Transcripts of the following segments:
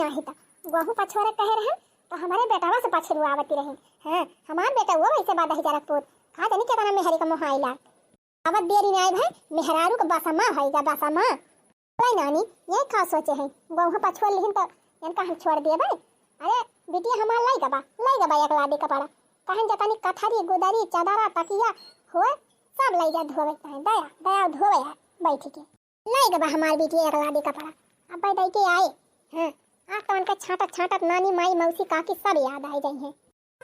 नहीं था गहू पछोरे कहे रहे तो हमारे बेटावा से पछरुआवती रही। हाँ हमार बेटा हुआ वैसे बात ही जरक पोत खा जानी क्या मेहरी का मोहाइला आवत देरी नहीं भाई मेहरारू का बासमा होइगा बासमा भाई नानी ये का सोचे हैं गहू पछोर लिहिन तो इनका हम छोड़ दिए भाई। अरे बिटिया हमार लाइगा बा एक लादी कपड़ा कहन जतनी कथरी गुदरी चादरा तकिया होए सब लाई जा धोवे है दया धोवे है बैठ के लाइगा बा हमार बिटिया एक लादी कपड़ा अब भाई दई के आए। हां आ तो उनका छाटत नानी माई मौसी काकी सब याद आ जाई है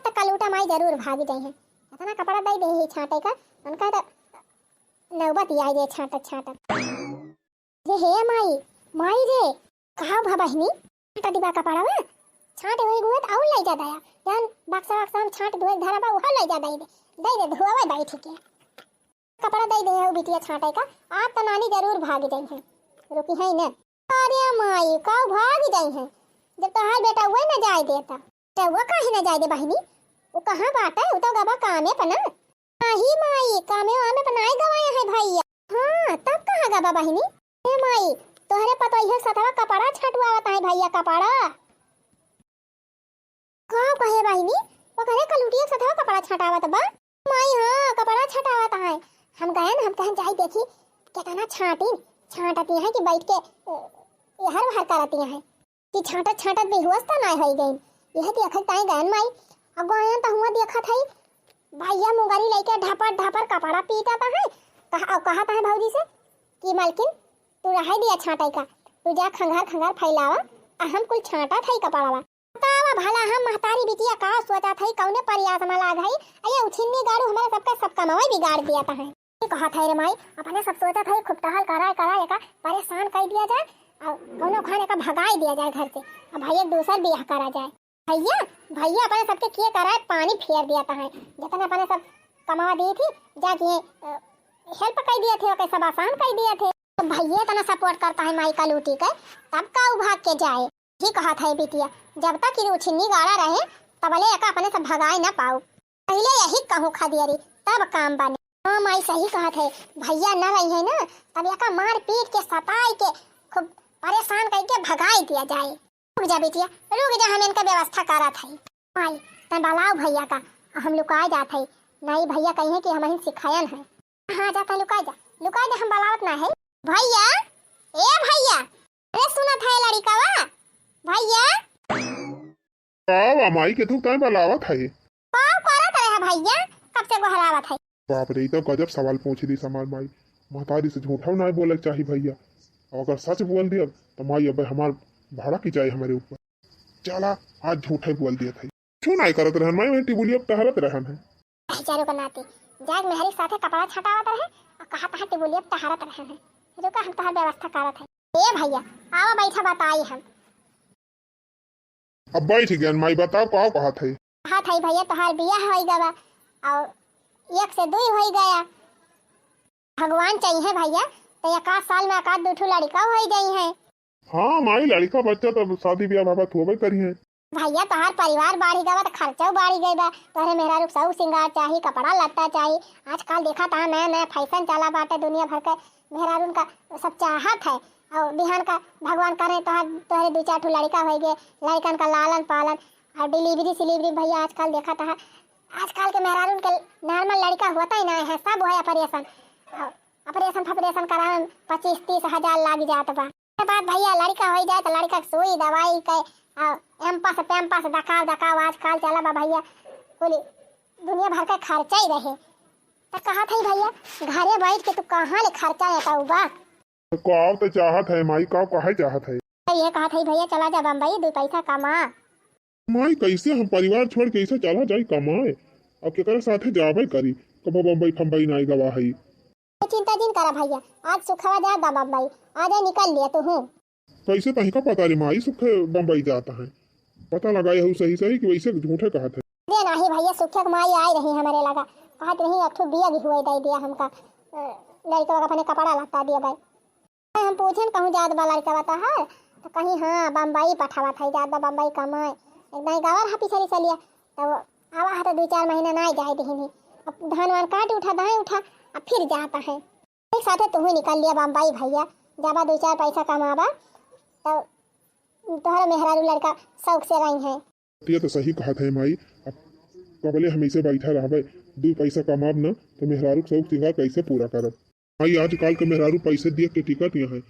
तो कलूटा माई जरूर भाग जाई है इतना कपड़ा दई दे ही छाटे का उनका तो नौबत आई दे छाटत रे हे माई रे कहा भा बहनी छाटा दिबा कपड़ा में छाटे होई गुत आउ ले जा दया यान बक्सा हम छाट धोए धरा बा वहां ले जा दई दे धोवे बैठ के कपड़ा दई दे हो बिटिया छाटे का आ तो नानी जरूर भाग जाई है रुकी है ना। अरे माई का भाग जाई है जब तो हाल बेटा हुए ना जाए देता तो वो काहे ना जाए दे बहनी वो कहां बात है वो तो गबा कामे पना नहीं माई कामे आमे बनाए गवाया है भैया। हां तब कहां गबा बहनी ए माई तोहरे पता है सतवा कपड़ा छटवावत है भैया कपड़ा का कहे बहनी वो करे कलुटिया सतवा कपड़ा छटावत बा माई। हां कपड़ा छटावत है हम कहें जाई देखी कितना छाटती है कि बैठ के हर हर करती है कि छाटत भी हुआ ना है गई यह देखत ताई गन माई अब गयन त हुआ देखत है भैया मुगारी लेके ढापर कपड़ा पीता है कहा है भौजी से कि मालकिन तू रह दिया छाटाई का तू जा खंगार फैलावा हम कुल छाटा था कपड़ावा बतावा भला हम महतारी बिटिया का सोचा था कौने परियास में लाग है अये उछिन्नी गाड़ू हमारे सब कमाई बिगाड़ दिया था है कहा था रे माई अपने सब सोचा था खूब टहल कराए का परेशान कर दिया जाए और कोनो खाने का भगाई दिया जाए घर से अब भैया दूसर ब्याह करा जाए भैया अपने सबके किए कराए पानी फेर दिया था है जितने अपने सब कमा दी थी जाके हेल्प कर दिए थे ओके सब आसान कर दिए थे तो भैया इतना सपोर्ट करता है माई का लूटी का तब का भाग के जाए ही कहा था बिटिया जब तक उछिन्नी गाड़ा रहे तबले एक अपने सब भगाए ना पाओ पहले यही कहूँ खा दिया तब काम बने। हाँ माई सही कहा थे भैया न रही है ना तब एक मार पीट के सताई के खूब परेशान करके भगाई दिया जाए। रुक जा बिटिया रुक जा हम इनका व्यवस्था करा था माई तन बलाओ भैया का हम लुकाए जाते नहीं भैया कहे कि हम सिखायन है। हाँ जाता लुकाए जा हम बलावत ना है भैया ए भैया अरे सुना था लड़का वा भैया का माई के तू टाइम बलावत है पाव करत रहे भैया कब से गोहरावत है। बाप रे तो गजब सवाल पूछ दी समार माई महतारी से झूठा ना बोले चाहिए भैया अगर सच बोल दिया तो माई अब हमार भाड़ा की जाए हमारे ऊपर चला आज झूठे बोल दिया था क्यों नहीं करत रहन माई बेटी बोलिए अब तहरत रहन है चारों का नाते जाग मेहरी साथे कपड़ा छटावत रहे और कहा ती बोलिए अब तहरत रहन है रुका हम तहर व्यवस्था करत है। ए भैया आवा बैठा बताई हम अब बैठ गया माई बताओ का कहा था भैया तोहार बियाह होई गवा और एक से दुई हो गया भगवान चाहिए भैया तो एक साल में एक दो लड़का हो गई है। हाँ माई लड़का बच्चा तब शादी ब्याह बाबा होबे करी है भैया तोहार परिवार बढ़ी गवा तो खर्चा बढ़ी गई बा तोहरे मेहरा रुक सब सिंगार चाहिए कपड़ा लत्ता चाहिए आजकल देखा था नया फैशन चला बाटे दुनिया भर के मेहरारून का सब चाहत है और बिहान का भगवान करे तोहरे दो चार लड़का हो गए लड़कन का लालन पालन और डिलीवरी भैया आजकल देखा था आजकल के मेहरारून के नॉर्मल लड़का होता ही नहीं है सब है ऑपरेशन कराने 25-30 हजार लग जात बा के बाद भैया लड़का हो जाए तो लड़का सुई दवाई के एम्पास दकाव आजकल चला बा भैया बोली दुनिया भर का खर्चा ही रहे तो कहा था भैया घरे बैठ के तू कहाँ ले खर्चा लेता बा तो चाहत है माई का कहा चाहत है ये कहा था भैया चला जा बम्बई 2 पैसा कमा माई कैसे हम परिवार छोड़ के ऐसे चला जाए कमाए अब केकरा साथे जाबे करी कब बम्बई फम्बई नहीं गवा है चिंता जिन करा भैया आज सुखवा जा दा बम्बई आज निकल लिया तू हूँ कैसे कहीं का पता रे माई सुखे बम्बई जाता है पता लगाए हूँ सही कि वैसे झूठे कहा थे दे नहीं भैया सुखे माई आई रही हमारे लगा कहत रही अठो बिया भी हुए दे दिया हमका लड़का अपने कपड़ा लता दिया भाई हम पूछन कहूँ जात बा लड़का बता है तो कहीं हाँ बम्बई पठावा था जात बम्बई कमाए एकदम गावर हापी चली चलिए तब आवा है तो 2-4 महीना नहीं जाए दही अब धान वान काट उठा दाएं उठा अब फिर जाता है एक साथ तू ही निकल लिया बम्बई भैया जाबा 2-4 पैसा कमाबा तो तोहरा मेहरारू लड़का शौक से रही है। ये तो सही कहा था माई। अब कबले हम ऐसे बैठा रहबे, दू पैसा कमाब न तो मेहरारू के शौक श्रृंगार कैसे पूरा करब। माई आजकल के मेहरारू पैसे देख के टिकट यहाँ है,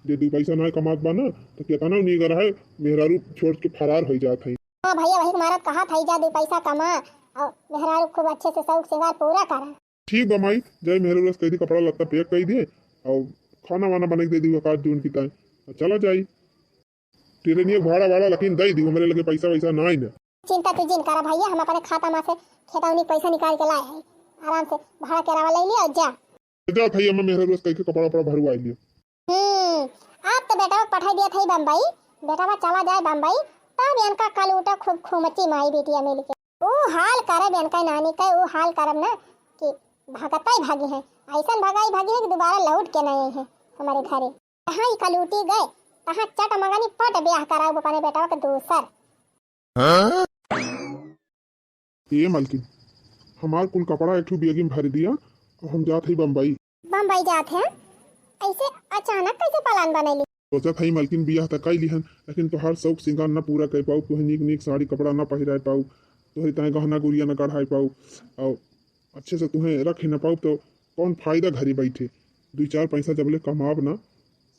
जे दू पैसा ना कमात बा ना तो कितना निगर है मेहरारू छोड़ के फरार हो जात है। हाँ भैया वही तुम्हारा कहा था जा 2 पैसा कमा और मेहरारू खूब अच्छे से शौक श्रृंगार पूरा करा। ठीक बा माई, जय मेहरारू कह दी कपड़ा लत्ता पैक कर दिए और खाना वाना बना के दे दी काट जून की ताई चला जाई। ट्रेनिया भाड़ा वाड़ा लेकिन दे दी, मेरे लगे पैसा वैसा ना ही ना। चिंता तू जिन करा भैया, हम अपने खाता में से खेतौनी पैसा निकाल के लाए हैं, आराम से भाड़ा किराया ले लिया और जा। जा भैया मैं मेहरारू कह के कपड़ा वपड़ा भरवा लियो। आप तो बेटा पठाई दिया था बम्बई, बेटा चला जाए बम्बई तब इनका कल उठा खूब खुमची माई बेटिया मिल के वो हाल करब इनका नानी का वो हाल करब ना कि भगता ही भागी है, ऐसा भगाई भागी है कि दोबारा लौट के नहीं है हमारे घरे। कहाँ ही कलूटी गए कहाँ चट मंगानी पट ब्याह कराओ अपने बेटा के दूसर। ये मलकिन हमार कुल कपड़ा एक बेगी में भर दिया और हम जाते ही बम्बई। बम्बई जाते हैं ऐसे अचानक कैसे प्लान बनैली? सोचा था मलकिन बियाह तक कई लिहन लेकिन तोहार शौक श्रृंगार न पूरा कर पाऊ, तुहे नीक नीक साड़ी कपड़ा न पहिरा पाऊ, तोहरी तहे गहना गुड़िया न गढ़ाई पाऊ और अच्छे से तुम्हें रख न पाऊ तो कौन फायदा घरे बैठे। 2-4 पैसा जबले कमाब ना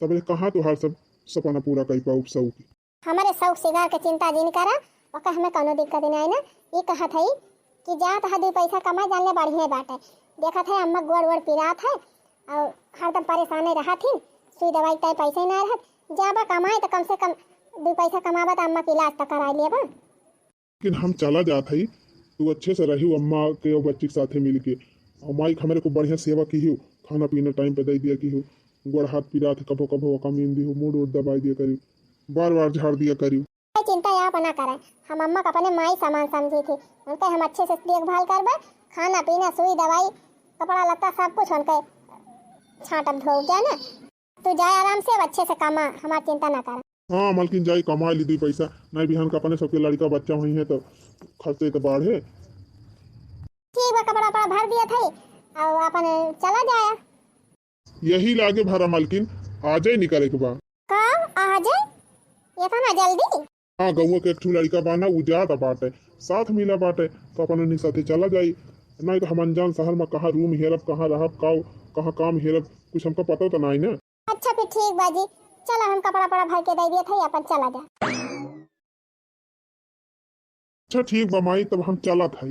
तबले कहाँ तोहार सब सपना पूरा कर पाऊ शौक। हमारे शौक श्रृंगार के चिंता जिन करा ओका हमें कोनो दिक्कत नहीं आई ना। ये कहा था कि जा तहा 2 पैसा कमा जान ले बढ़िया बात है। देखा था अम्मा गोड़ पिरात है और हरदम परेशान रहा थी, सुई दवाई तय पैसे ही ना रहत, जाबा कमाए तो कम से कम 2 पैसा कमाबा तो अम्मा की इलाज तक करा लिया। लेकिन हम चला जाते ही तू अच्छे से रही अम्मा के और बच्ची के साथे मिल के और माई हमारे को बढ़िया सेवा की हो, खाना पीना टाइम पे दे दिया की हो, गोड़ हाथ पिरा थे कभो कभो कमीन दी हो, मुड़ उड़ दबाई दिया करी, बार बार झाड़ दिया करी। चिंता आप ना करें, हम अम्मा का अपने माई सामान समझी थी, उनके हम अच्छे से देखभाल करबे, खाना पीना सुई दवाई कपड़ा लत्ता सब कुछ उनके छाटब धो गया ना। तू जाए आराम से अच्छे से कमा, हमारी चिंता ना कर। हाँ मलकिन जाई कमा ली 2 पैसा नहीं बिहान का अपने सबके लड़का बच्चा हुई है तो खर्चे तो बढ़े। ठीक बा कपड़ा वपड़ा भर दिया था और अपन चला जाया। यही लागे भरा मलकिन आज ही निकले के बा। कब आ जाए इतना जल्दी? हाँ गौवा के एक ठू लड़का बाना उ जाता बाटे साथ मिला बाटे तो अपन उन्हीं साथे चला जाई, नहीं तो हम अनजान शहर में कहाँ रूम हेरब कहाँ रहब कहाँ काम हेरब कुछ हमको पता तो नहीं ना। अच्छा फिर ठीक बाजी, चलो हम कपड़ा वपड़ा भर के दे दिया था अपन चला जा। अच्छा ठीक बा माई तब हम चला था।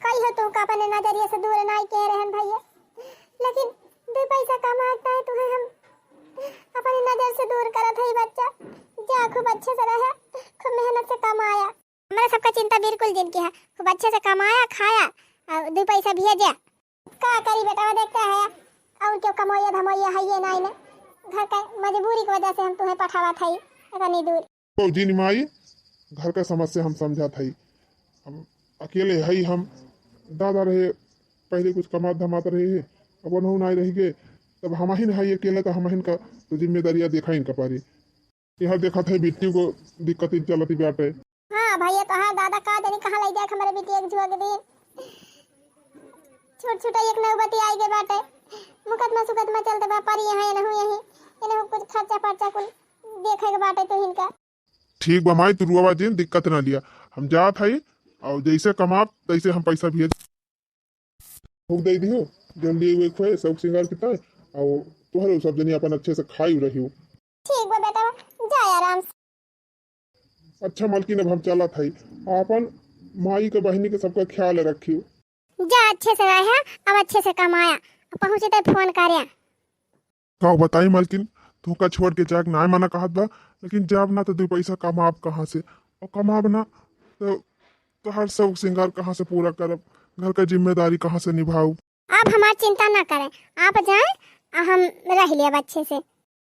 कई हो तुम का अपने नजरिए से दूर नहीं कह रहन भैया, लेकिन 2 पैसा कमाता है तुम्हें हम अपनी नजर से दूर करत है बच्चा। जा खूब अच्छे से रहा, खूब मेहनत से कमाया, हमारा सबका चिंता बिल्कुल जिनकी है, खूब अच्छे से कमाया खाया और 2 पैसा भेजा। का करी बेटा देखता है और क्यों कमाइए धमाइए है ये नहीं ना, घर का मजबूरी की वजह से हम तुम्हें पठावा था इतनी दूर। तो जी माई घर का समस्या हम समझा था, हम अकेले है हम दादा रहे पहले कुछ कमा धमाते रहे है, अब उन्हों नहीं रह गए तब हम ही है अकेले तो हम का तो जिम्मेदारियाँ देखा इनका पारी यहाँ देखा था बेटियों को दिक्कत चलती बाटे। हाँ भैया तो हाँ दादा का देनी कहाँ ले जाए हमारे बेटी एक जुआ के दिन छोट छोटा एक नौबती आई गए बाटे, मुकदमा सुकदमा चलते बा पर यहाँ इन्हें कुछ खर्चा पर्चा कुल देखे के बाटे तो इनका। ठीक बा माई तू रुआ जिन दिक्कत ना लिया, हम जात है और जैसे कमाब तैसे हम पैसा भेज भूख दे दियो जल्दी हुए खोए शौक श्रृंगार कितना और तुहरे सब जनी अपन अच्छे से खाई रही हो। ठीक बा बेटा जाए आराम से। अच्छा मलकिन अब हम चला था अपन माई के बहनी के सबका ख्याल रखियो। जा अच्छे से रहा अब अच्छे से कमाया पहुंचे तो फोन करिया। का बताई मलकिन तू का छोड़ के जाग ना मना कहत बा, लेकिन जब ना तो 2 पैसा कमाब कहाँ से और कमाब ना तो हर शौक श्रृंगार कहाँ से पूरा करब, घर का जिम्मेदारी कहाँ से निभाऊ। आप हमारी चिंता ना करें, आप जाए हम रह लिया अच्छे से।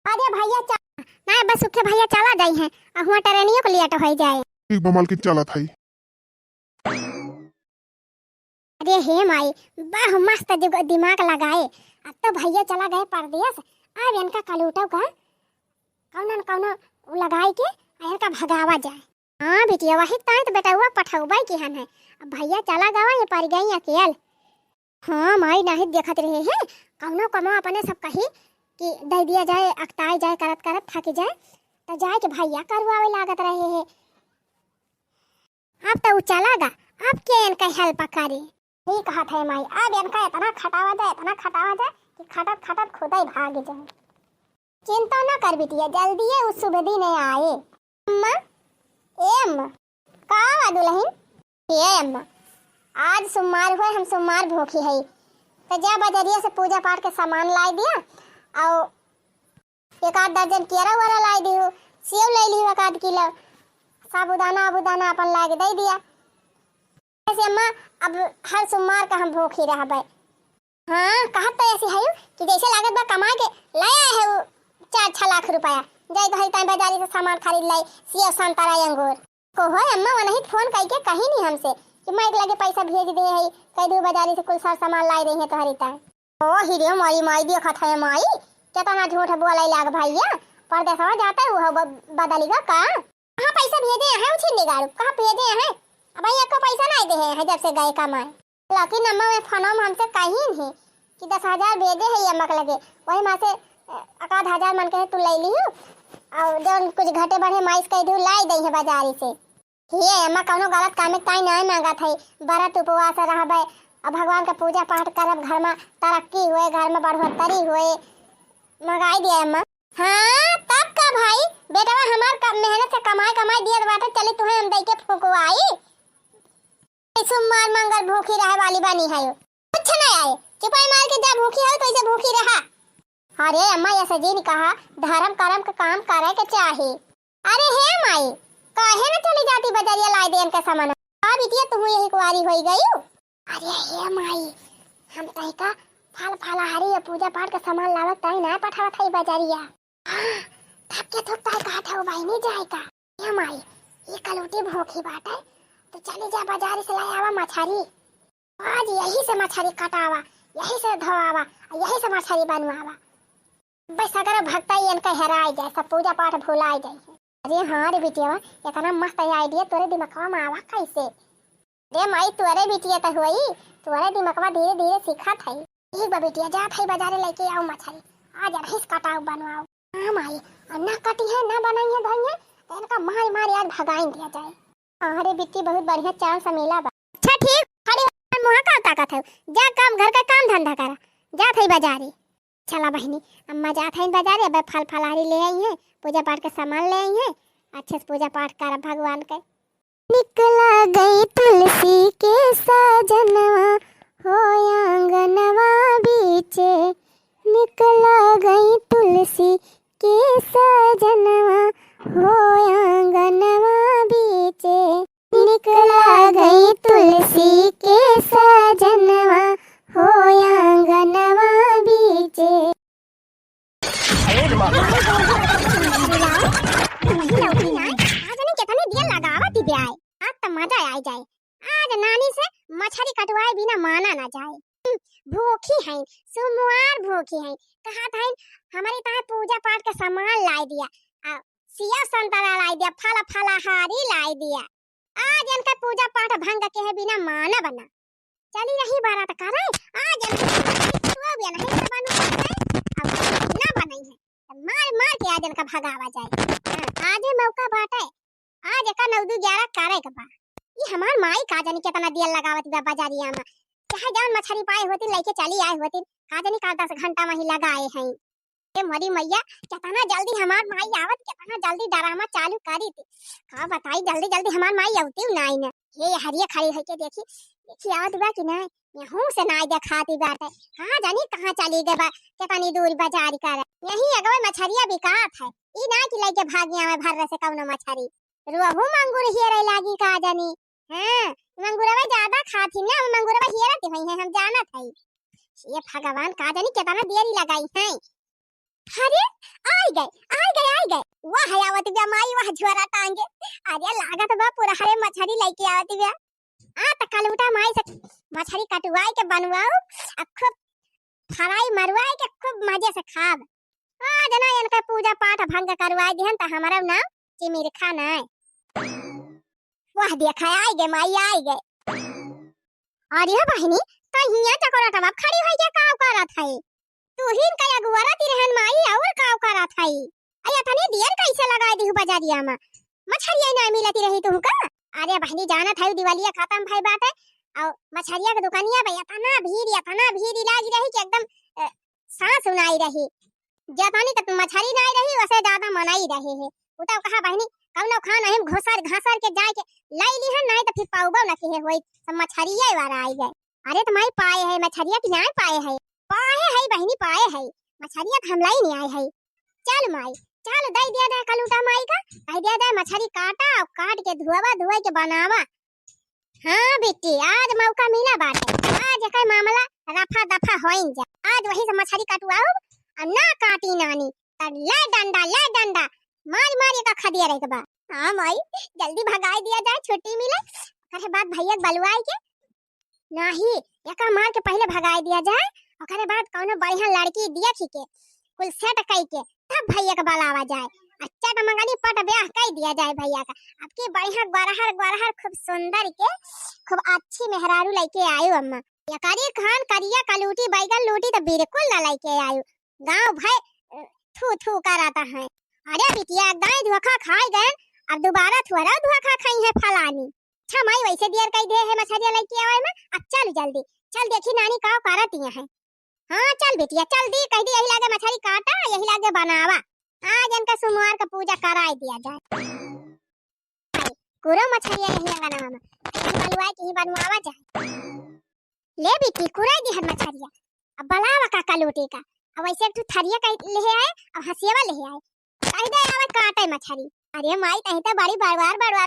अरे भैया ना बस उठे भैया चला जाई है और हुआ ट्रेनियों को लिया तो हो जाए। ठीक बा मलकिन चला था। अरे हे माई बा मस्त दिमाग लगाए, अब तो भैया चला गए परदेश, अब इनका कलूटा का कौन न कौन लगाई के इनका भगावा जाए। हाँ बेटिया वही तो बेटा हुआ पठौबाई की हन है, अब भैया चला गवा ये पर गई अकेल। हाँ माई नहीं देखत रहे हैं कौनो कमो अपने सब कही कि दे दिया जाए अकताई जाए करत करत थक जाए तो जाए के भैया करवावे लागत रहे है। अब तो उ चलागा, अब के इनका हेल्प करे। ठीक कहा थे माई, अब इनका इतना खटावा जाए कि खटत खटत खुद ही भाग जाए। चिंता न कर बिटिया, जल्दी है उस शुभ दिन आए। अम्मा ए अम्मा का हुआ दुल्हन? ये अम्मा आज सोमवार हुआ, हम सोमवार भूखी है, तो जा बाजारिया से पूजा पाठ के सामान लाई दिया और एक आध दर्जन केरा वाला लाई दियो, सेव ले ली एक आध किलो, साबुदाना अपन ला के दे दिया। ऐसे अम्मा अब हर सोमवार का हम भूखी रहबे। हाँ कहत तो ऐसी है कि जैसे लागत बा कमा के लाया है वो 4-6 लाख रुपया, जाए तो हर टाइम बाजारी से सामान खरीद लाई, सेव संतरा अंगूर को हो अम्मा वही फोन करके कही नहीं हमसे कि मैं लगे पैसा भेज दे है, कह दो बाजारी से कुल सामान लाई रही है तो हरी टाइम। ओ हिरे मारी माई देखत है माई, कितना झूठ बोले लाग भैया, परदेसवा जाता है वो बदलीगा का, कहाँ पैसा भेजे हैं उछिन निगारू, कहाँ भेजे हैं भैया को पैसा नहीं दे है जब से गए कमाए। लेकिन अम्मा में फोनम हमसे कही नहीं कि 10,000 भेजे है अम्मा के लगे, वही माँ से 1,000 मन के तू ले ली और जो कुछ घटे बढ़े माइस कह दू लाई दी है बाजारी से। ये अम्मा कौनो गलत काम में ताई नहीं मांगा था, व्रत उपवास रहबे और भगवान का पूजा पाठ करब, घर में तरक्की हुए, घर में बढ़ोतरी हुए, मंगाई दिया अम्मा। हाँ तब का भाई बेटवा हमार मेहनत से कमाई दिया बाटे, चली तुम्हें हम दई के फुकवाई। सोमवार मंगल भूखी रहे वाली बानी है, कुछ नहीं आए चुपाई मार के जा भूखी है तो ऐसे भूखी रहा। अरे अम्मा ऐसे जी ने कहा धर्म कर्म का काम करे के चाहिए। अरे हे माई काहे न चली जाती बाजारिया लाई देन का सामान, अब इतिया तुम यही कुआरी होई गई। अरे हे माई हम तई का फल फलहारी या पूजा पाठ का सामान लावत तई ना पठावत है बाजारिया, थक के थकता कहा था भाई नहीं जाएगा। हे माई ये कलूटी भूखी बात है, तो चले जा बाजार से लाई आवा मछली, आज यही से मछली कटावा, यही से धोआवा, यही से मछली बनवावा, बस अगर भक्ता ही इनका हेराई जाए, सब पूजा पाठ भुलाई जाए। अरे हाँ रे बिटिया इतना मस्त आइडिया तोरे दिमागवा में आवा कैसे? रे माई तोरे बिटिया तो हुई, तोरे दिमागवा धीरे धीरे सीखा था। ठीक बा बिटिया जा थाई बाजार लेके आओ मछली, आज रहीस कटाओ बनवाओ। हाँ माई ना कटी है ना बनाई है धोई है तो इनका मार मार आज भगाई दिया जाए। अरे बिट्टी बहुत बढ़िया चांस मिला बा। अच्छा ठीक खड़ी मुहा का ताकत है, जा काम घर का काम धंधा करा, जा थई बाजारी। चला बहनी अम्मा जा थई बाजारी, अब फल फलहारी ले आई है, पूजा पाठ का सामान ले आई है, अच्छे से पूजा पाठ करा भगवान के। निकला गई तुलसी के सजनवा हो आंगनवा बीचे, निकला गई तुलसी के सजनवा हो आंगनवा बीचे, निकला गई तुलसी के सजनवा हो आंगनवा बीचे। आज तो मजा आ जाए, आज नानी से मछली कटवाए बिना माना ना जाए। भूखी है सोमवार भूखी है, कहा था हमारी तरह पूजा पाठ का सामान लाई दिया, सिया संतरा लाई दिया, फल फलहारी लाई दिया, आज इनका पूजा पाठ भंग के है बिना माना बना। चली रही बारात करे आज तो भी नहीं से बनू अब ना बनाई है, मार मार के आज इनका भगावा जाए। आज मौका बाटे, आज का 9-11 करे के बा। ये हमार माई का जानी कितना दिया लगावत बा बाजारिया में, चाहे जान मछली पाए होती लेके चली आए होती, का जानी का 10 घंटा में ही लगाए हैं। ये मरी मैया कितना जल्दी हमार माई आवत, कितना जल्दी ड्रामा चालू करी थी, का बताई जल्दी जल्दी हमार माई आवती नहीं ना। ये हरिया खड़ी है के देखी देखी आवत बा कि नहीं, यहूं से नाई दिखाती बात है, कहां जानी कहां चली गई बा, कितनी दूर बाजार कर यही अगवे मछरिया बिकात है, ई ना कि लेके भागिया में भर से कौनो मछरी रुहु मंगुर हियरे लागी का जानी। हां मंगुरवा ज्यादा खाती ना, मंगुरवा हियरत होई है हम जानत हई। ये भगवान का जानी कितना देरी लगाई है। अरे आई गए वाह आवत बा माई, वाह झोरा टांगे, अरे लागत बा पूरा हरे मछली लेके आवत बा। त कलूटा माई से मछली कटवाई के बनवाओ, खूब फ्राई मरवाई के खूब मजे से खाब। आज ना इनका पूजा पाठ भंग करवाई दिहन त हमारा नाम चिमिर खाना है। वाह देखा आई गए माई आई गए। अरे बहनी तो हिया चकोरा टबा खड़ी होई के काव करत है, तू हिन का अगुवरा तिरहन माई और काव करत है। अरे तने दियर कैसे लगा दी बाजारिया में मछरिया ना मिलती रही तू का। अरे बहनी जाना था दिवालिया खत्म भाई बात है और मछरिया के दुकानिया भैया तना भीड़ इलाज रही कि एकदम सांस सुनाई रही जतानी तक मछरी ना रही वैसे ज्यादा मनाई रहे है उता कहा बहनी कौनो खाना हम घोसर घासर के जाए के लाई ली है नहीं तो फिर पाऊबो न के होई सब मछरिया वाला आई गए। अरे तुम्हारी पाए है मछरिया की ना पाए है बहनी पाए है मछरिया हम लाई नहीं आए है। चल माई चल दई दिया दे कलूटा माई का दई दिया दे मछरी काटा और काट के धुआवा के बनावा। हाँ बेटी आज मौका मिला बाटे आज के मामला रफा दफा होइन जा आज वही से मछरी काटवाओ और ना काटी नानी तर ले डंडा मार का खा दिया रहे बा। हां माई जल्दी भगाई दिया जाए छुट्टी मिले करे बाद भैया बलवाई के नाही एका मार के पहले भगाई दिया जाए और करे बाद कौनो बढ़िया लड़की दिया के कुल सेट कई के तब भैया का बलावा जाए अच्छा तो मंगनी पट ब्याह कई दिया जाए भैया का अब की बढ़िया गरहर खूब सुंदर के खूब अच्छी मेहरारू लेके आयो अम्मा या करी खान करिया कलूटी बैगन लूटी तो बिल्कुल ना लेके आयो गांव भाई थू कराता है। अरे बिटिया गाय धोखा खाए गए अब दोबारा थोड़ा धोखा खाई है फलानी अच्छा माई वैसे दियर कई दे है मछरिया लेके आवे में अब चल जल्दी चल देखी नानी का करती है। हां चल बिटिया चल दी कह दी यही लागे मछरी काटा यही लागे बनावा आज इनका सोमवार का पूजा कराई दिया जाए कुरो मछरिया यही लगाना में बलवाई की बनवावा जाए ले बिटी कुराई दी है मछरिया अब बलावा का कलूटी का अब वैसे एक थरिया का ले आए अब हसियावा ले आए कह दे आवे काटे मछरी। अरे माई तही तो बड़ी बार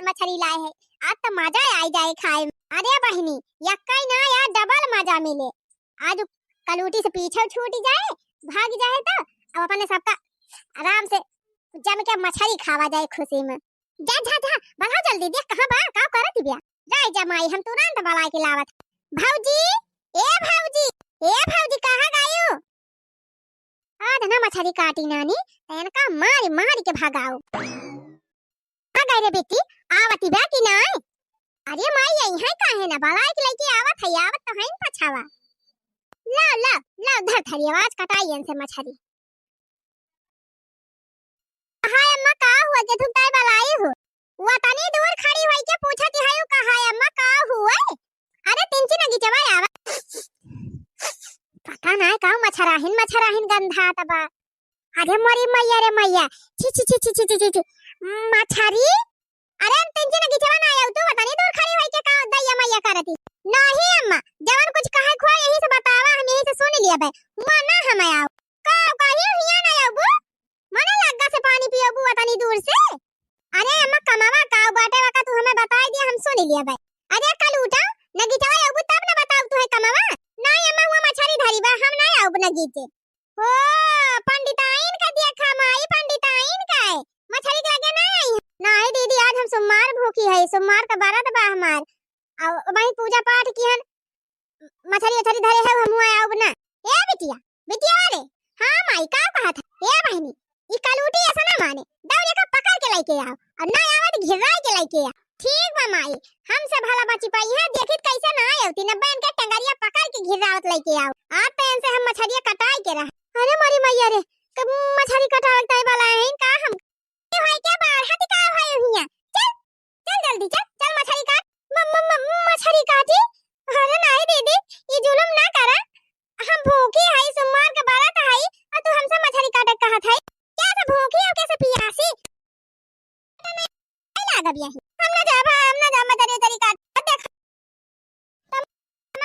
मछरी लाए है आज तो मजा आई जाए खाए में। अरे बहनी यक्काई ना यार डबल मजा मिले आज कलूटी से पीछे छूट जाए भाग जाए तो अब अपने सबका आराम से जम के मछली खावा जाए खुशी में। जा बढ़ा जल्दी देख कहां बा का करत बिया जाए जा माई हम तुरंत बला के लावत। भौजी कहां गयो आज ना मछली काटी नानी इनका मार के भगाओ आ गए रे बेटी आवती बा कि ना। अरे माई यही है काहे ना बला के लेके आवत तो है पछावा ला धर थरी आवाज कटाई इनसे मछली। हाय अम्मा का हुआ के तुम ताई बलाई हो वो तनी दूर खड़ी होई के पूछती है कहा है अम्मा का हुआ। अरे तिनची नगी जवाई आवा पता ना का मछराहिन गंधा तबा। अरे मोरी मैया रे मैया छी मछरी अरे तिनची नगी जवा ना आया तू तनी दूर खड़ी होई के का दैया मैया करती नहीं अम्मा जवन कुछ कहे खोआ यही से बतावा हम यही से सुन लिया बे मना हम आओ का कहियो हिया ना आबू मने लग्गा से पानी पियो बुआ तनी दूर से। अरे अम्मा कमावा का बाटे वाका तू हमें बता दिया हम सुन लिया भाई। अरे कल उठा नगी जाए अब तब ना बताओ तू है कमावा नहीं अम्मा हुआ मछरी धरी बा हम नहीं आऊ नगी से। ओ पंडिताइन का देखा माई पंडिताइन का है मछरी के आगे नहीं आई नहीं दीदी आज हम सोमवार भूखी है सोमवार का व्रत बा हमार और वही पूजा पाठ की हन मछरी धरे है हम आऊ ना। ए बिटिया रे हां माई का कहा था ए बहनी ई कलूटी ऐसा ना माने दौड़े का पकड़ के लेके आओ और ना आवत घिराई के लेके आ ठीक बा माई हमसे भला बची पाई है देखित कैसे ना आउती न बहन के टंगरिया पकड़ के घिरावत लेके आओ आप पेन से हम मछरिया कटाई के रह। अरे मोरी मैया रे कब मछरी कटावत ताई वाला है का हम भाई के बाहर हाथी का भाई हिया चल जल्दी चल मछरी काट मछरी काटी। अरे नहीं दीदी ये जुलम ना करा हम भूखी है सोमवार का व्रत है और तू हमसे मछरी काटे कहत है क्या से भूखी और कैसे पियासी नहीं लागा बिया हम ना जा मछरी काट देख हम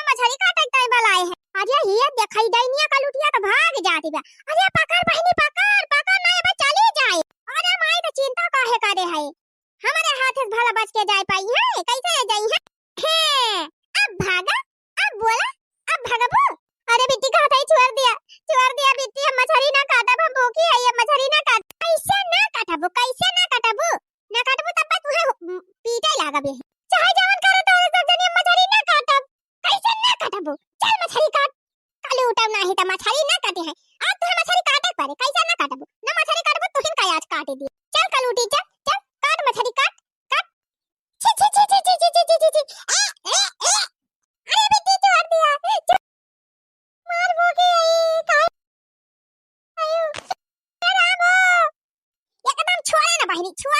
मछरी काटे ताई बलाए है। अरे ये देखई दैनिया का लुटिया तो भाग जाती बा। अरे पकड़ बहनी पकड़ नहीं बे चली जाए। अरे माई तो चिंता काहे करे है हमारे हाथ से भला बच के जाए पाई है कैसे ले जाई है अब भागा अब बोला अब भागबो। अरे बिट्टी का हाथ छोड़ दिया बिट्टी हम मछरी ना काटब हम भूखी है ये मछरी ना काट कैसे ना काटबो तब तू है पीटे लागबे चाहे जवन करे तो सब जनी मछरी ना काटब कैसे ना काटबो चल मछरी काट कल उठब नाही त मछरी ना काटे है आज तू मछरी काटे पारे कैसे ना काटबो ना मछरी काटबो तो हिन का आज काटे दी चल कल उठी चल काट मछरी काट छी अरे बिट्टी छोड़ दिया मार भूखी है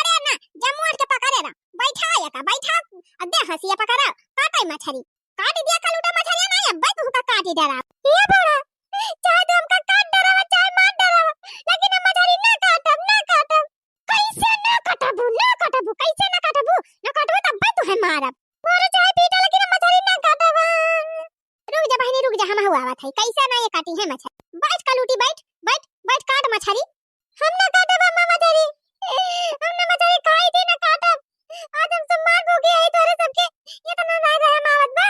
छोड़े ना, जमुआ के पकड़े ना, बैठा या का बैठा, अदे हंसिया पकड़ा, काटे मछली, काट दिया कलूटा मछली ना, अब तू का काटी डरा, ये बड़ा, चाहे तो हमका काट डरावा, चाहे मार डरावा, लेकिन हम मछली ना काटब, कैसे ना काटबू, कैसे ना काटबू तब तू है मारब, मारो चाहे पीटा, लेकिन हम मछली ना काटब, रुक जा बहनी रुक जा, हम हुआ बात है, कैसे ना ये काटी है मछली, बैठ कलूटी बैठ, काट मछली, हम ना काटब अम्मा मछली, हमने मछली खाई थी ना काटब, आज हम सब मार भूखे है तोरे सबके, ये तो ना लाग है मावत बा,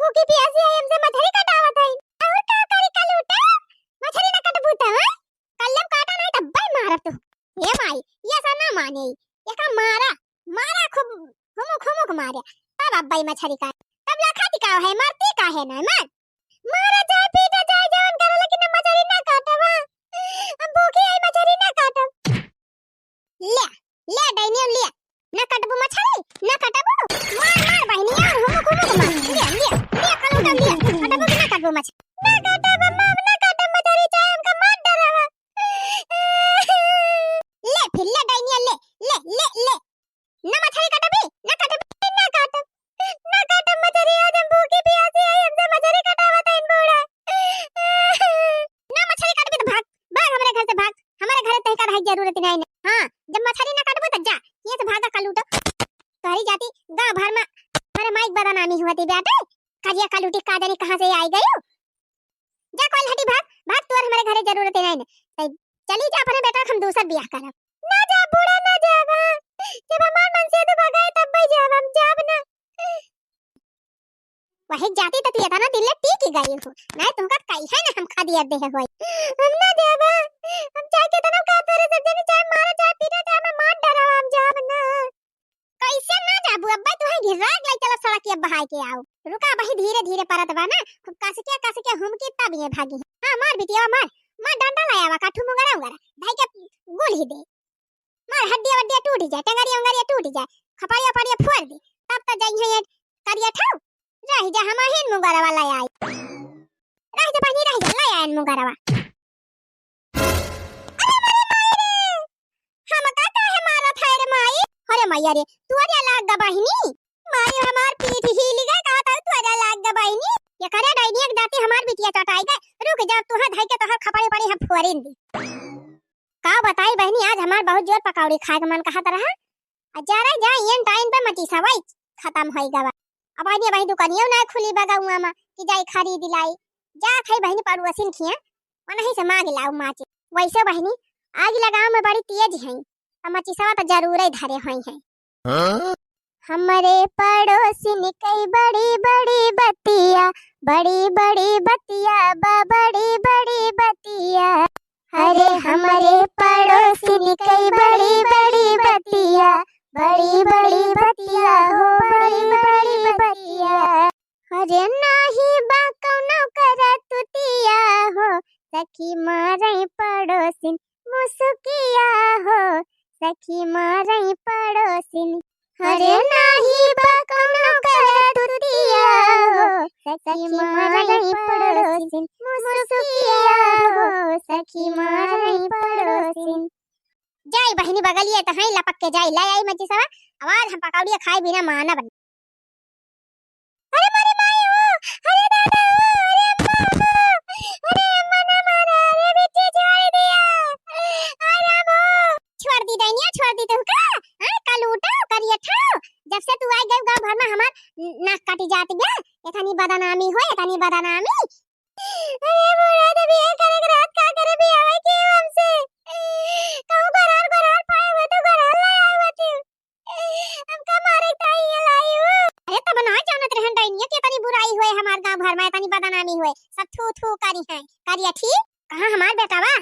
भूखी प्यासी है हमसे मछली कटावत है, और का करी कलूटा, मछली ना कटबू त हां, कल्लम काटा नहीं तब भाई मारब तू, ये माई, ये सा ना माने, ये का मारा खूब, हुमुक मारे, तब अब भाई मछली का, तब ला खाती का है, मरती का है ना मारा जाए पीटा जाए जवन करे, लेकिन हम मछली ना काटब, हम भूखी है मछली ना काटब, ले डाइनियम ले, ना कटबू मछली, ना कटबू, मार बहनी यार, हुमुक मार, ले कलूटा ले, कटबू कि ना कटबू मछली, ना काटब अम्मा, ना काटब मछली, चाहे हमका मार डरावा, ले फिर ले डाइनियम ले, ना मछली कटबी, ना काटब मछली, आज हम भूखी प्यासी है, हमसे मछली कटावत है इन बूढ़ा, ना मछली कटबी तो भाग हमारे घर से भाग, हमारे घर तय का रहे जरूरत नहीं, हां जब मछली ना कटबू त जा, ये से भागा कलूटा, तोरी जाती गांव भर में अरे माइक बदनामी हुआ थी बेटे, कजिया कलूटी का जाने कहां से आई गई हो, जा कोई हटी भाग तोर हमारे घरे जरूरत नहीं, चली जा अपने बेटा, हम दूसरा ब्याह करब, ना जा बूढ़ा ना जा, जब हमार मन से तो भगाए तब भाई जाब, हम जाब ना, वही जाती तो ये था ना, दिल टीक ही गई हो, नहीं तुमका कई है ना, हम खा दिया दे होई, हम ना जाब, हम चाहे के तना का तेरे सब जने, चाहे मारा चाहे पीटा चाहे मैं मार डराव, हम जाब ना, कैसे ना जाबू अब्बा, तू है घिराग ले, चलो सड़क के बहाई के आओ, रुका भाई धीरे परत बा ना, खूब कस के हम की तब ये भागी, हां मार बिटिया मार डंडा लाया वा, काठू मुंगरा भाई के गोल ही दे, मार हड्डियां टूट जाए, टंगरिया टूट जाए, खपड़िया फोड़ दे, तब तक जाई है करिया ठाऊ, रह जा हम हिन मुंगरा वाला आई, रह जा बहनी रह जा, ला आयन मुंगरा वा, हम का है मारा था रे माई, अरे मैया रे तू अरे लाग गा बहनी, मारी हमार पीठ हिल गई, कहा था तू अरे लाग गा बहनी, ये करे डाइनी एक जाती हमार बिटिया चटाई गए, रुक जा तू हां धाई के तोहर खपड़ी पड़ी हम फोरिन दी, का बताई बहनी आज हमार बहुत जोर पकौड़ी खाए के मन कहत रहा, जरा जा इन टाइम पे मची सवाई खत्म होई गवा, अब आनी बहनी दुकानियो ना खुली बगाऊआ में कि जाई खरीद लाई, जा खाई बहनी पड़ोसिन खिया वनही से मांग लाऊ माची, वैसे बहनी आग लगाओ में बड़ी तेज है, मची सवा तो जरूर ही धरे होई है, हमारे पड़ोसिन कई बड़ी बतिया, बड़ी बतिया बड़ी बतिया, अरे हमारे पड़ोसिन कई बड़ी बतिया, बड़ी बतिया हो बड़ी बतिया, अरे नाही बा कौनो करतुतिया हो, सखी मारे पड़ोसिन मुसुकिया हो, सखी मारे पड़ोसिन, अरे नाही बा कौनो करतुतिया हो, सखी मारे पड़ोसिन मुसुकिया हो, सखी मारे पड़ोसिन, जाई बहनी बगलिए त हई लपक के जाई, लाई आई मची सवा, आवाज हम पकौड़िया खाए बिना माना बन, अरे मारे माई हो, अरे दादा हो, अरे अम्मा ना मारा, अरे बेटी छोड़ दिया, अरे राम हो, छोड़ दी दैनिया छोड़ दी तू का, हां कलूटा करिया था, जब से तू आई गई गांव भर में हमार नाक काटी जाती बे, एथनी बदनामी हो, एथनी बदनामी, अरे बुढ़ा तो बियाह करे के रात का करे बियाह है के हमसे, कहू गरार पाए हुए तो गरार ले आए हुए तू, हमका मारे ताई ये लाई हो, अरे तब ना जानत रहन डाइनिया के तनी बुराई हुए हमार गांव भर में, तनी बदनामी हुए, सब थू करी है, करिया ठीक, कहां हमार बेटा बा,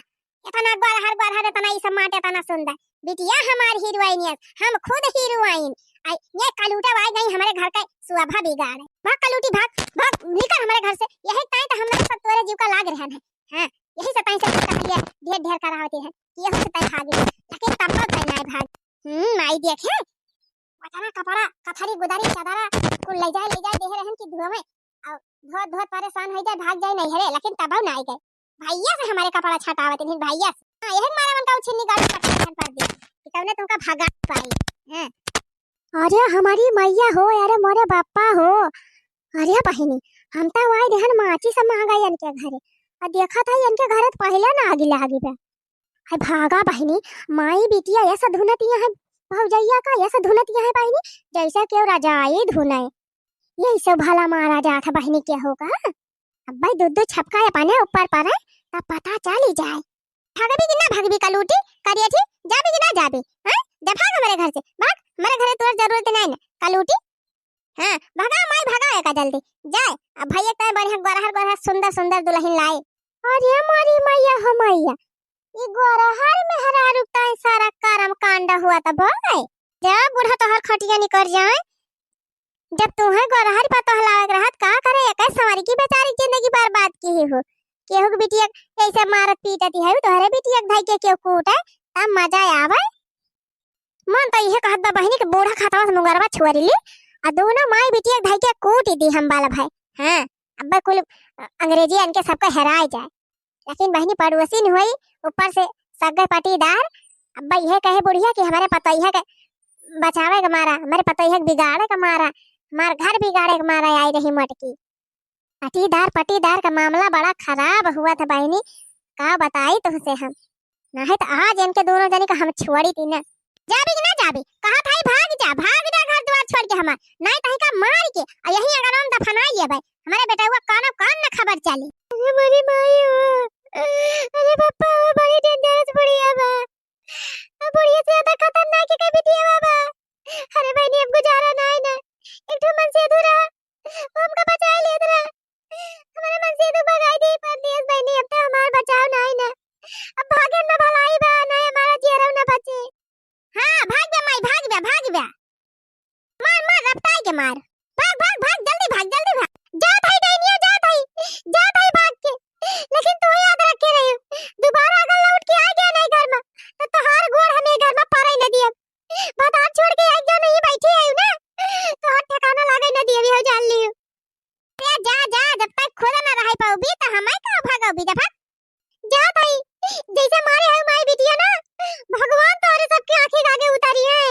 इतना गरहर इतना ई सब माटे इतना सुंदर, बिटिया हमार हीरोइन है, हम खुद हीरोइन, आई ये कलूटा आ गई हमारे घर का सुबह बिगाड़, भाग कलूटी भाग निकल हमारे घर से, यही ताई तो हम लोग सब तोरे जीव का लाग रहन है, हां यही से ताई से कहलिए ढेर करा होती है, ये हो ताई भागी, लेकिन तब तक ताई नहीं भाग, माई देखे वतना कपड़ा कथरी गुदारी चादरा कुल ले जाए देह रहन की धुआं में, और धोत परेशान हो जाए भाग जाए नहीं हरे, लेकिन तब नहीं गए, भैया से हमारे कपड़ा छटावत नहीं, भैया से हां यही मारा मन का छिन्नी गाड़ी पटन पर दी, कि तवने तुमका भगा पाई हैं। अरे हमारी मैया हो, अरे मोरे बापा हो। अरे बहिनी हम तो वाई रहन माची सब मांगा इनके घरे और देखा था इनके घरे तो पहले ना आगे लागी बे। है भागा बहिनी, माई बिटिया ऐसा धुनतिया है, भौजैया का ऐसा धुनतिया है बहिनी जैसे क्यों रजाई धुने। यही सब भला मारा जाता बहिनी क्या होगा। अब भाई दूध छपका अपने ऊपर पर है तब पता चल ही जाए। भागबी कि ना भागबी कलूटी करिए थी, जाबी कि ना जाबी हैं? जा भाग हमारे घर से, भाग हमारे घर तोर जरूरत नहीं ना कलूटी। हां भागा माई भागा का जल्दी जाए। अब भैया का बढ़िया गोरहर गोरहर सुंदर सुंदर दुल्हन लाए। अरे हमारी मैया हो मैया, ये गोरहर में हरा रुकता है सारा कर्म कांड हुआ था भाई। जब बूढ़ा तोहर खटिया निकल जाए, जब तुम्हें गोरहर पर तोहलावक रहत का करे एक सवारी की बेचारी जिंदगी बर्बाद की हो। केहू के बिटिया ऐसे मारत पीटती है तोहरे बिटिया भाई के क्यों कूटे तब मजा आवे। मन तो यह कहत बा बहिनी के बूढ़ा खातवा से मुगरवा छुआरी ली आ दोनों माई बिटिया भाई के कूट दी हम बाला भाई। हां अब कुल अंग्रेजी इनके सबका हेराए जाए, लेकिन बहिनी पड़ोसी न हुई ऊपर से सगे पटीदार। अब यह कहे बुढ़िया कि हमारे पतोहिया के बचावे का मारा, हमारे पतोहिया के बिगाड़े का मारा, हमार घर बिगाड़े का मारा आई रही मटकी। पटीदार का मामला बड़ा खराब हुआ था बहनी, का बताई तुमसे हम। नहीं तो आज इनके दोनों जनी का हम छोड़ी थी ना। जाबी कि ना जाबी कहा था भाग जा घर द्वार छोड़ के हमार नहीं कहीं का मार के और यही अगर हम दफना लिए भाई हमारे बेटा हुआ कानो कान न खबर चली। अरे मेरी माई हो, अरे पापा बड़ी डेंजरस बुढ़िया बा, बुढ़िया से ज्यादा खतरनाक है कभी दिया बाबा। अरे बहनी अब गुजारा नहीं ना, एक तो मन से अधूरा हमका बचा ले दरा, हमारे मन से तो भगाई दी परदेश बहनी। अब तो हमार बचाव नहीं ना, अब भागे न भलाई बा ना हमारा जीरो न बचे। हां भाग बे माई भाग बे मार मार रफ्तार के मार, भाग भाग भाग जल्दी भाग जा भाई डैनिया जा भाई भाग के। लेकिन तू याद रखे रही दोबारा अगर लौट के आ गया नहीं घर में तो तोहार गोड़ हमें घर में पारे न दिए। बात आप छोड़ के एक जो नहीं बैठी है ना तो हट ठिकाना लागे न दिए हो जान लियो। ते जा जब तक खुद न रह पाओगी तो हमें का भागोगी जा भाग जा भाई। जैसे मारे है माई बिटिया ना भगवान तोरे सबकी आंखें आगे उतारी है।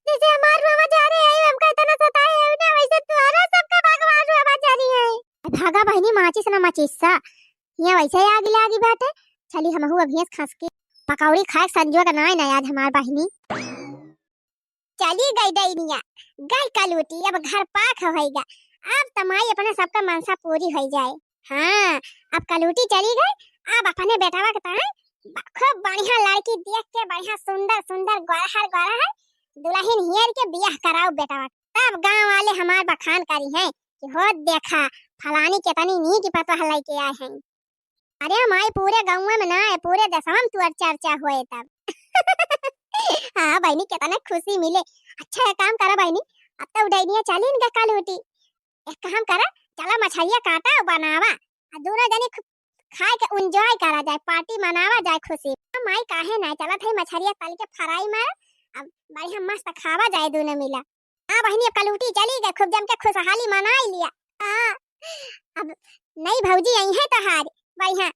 जैसे हमार मामा जा रहे हैं हमका इतना सताए है ना वैसे तुम्हारा सबका भगवान मामा जा रही है। भागा बहनी माचिस ना माचिसा ये वैसे ही आगे लागी बात है। चली हम हुआ भैंस खास के पकौड़ी खाए संजो का ना याद हमार बहनी। चली गई डैनिया गई कलूटी, अब घर पाक होएगा, अब तमाई अपने सबका मनसा पूरी हो जाए। हां अब कलूटी चली गई, अब अपने बेटावा के ताए खूब बढ़िया लड़की देख के बढ़िया सुंदर सुंदर गोरहर दुल्हन हियर के बियाह कराओ बेटावा। तब गांव वाले हमार बखान करी हैं कि हो देखा फलानी कितनी नी की पता हलाई के आए हैं। अरे माई पूरे गांव में ना है पूरे देशवा में तू चर्चा होए तब। हां बहनी कितना खुशी मिले। अच्छा काम करा बहनी, अब तो उड़ैनिया चली इनका कलूटी एक काम करा, चला मछलियां काटा और बनावा और दोनों जनी खाए के एंजॉय करा जाए, पार्टी मनावा जाए खुशी। माई काहे ना चला थे मछलियां तल के फ्राई मार अब बढ़िया मस्त खावा जाए दोनों मिला। हां बहनी कलूटी चली गई, खूब जम के खुशहाली मनाई लिया। हां अब नई भौजी आई है तो हार बढ़िया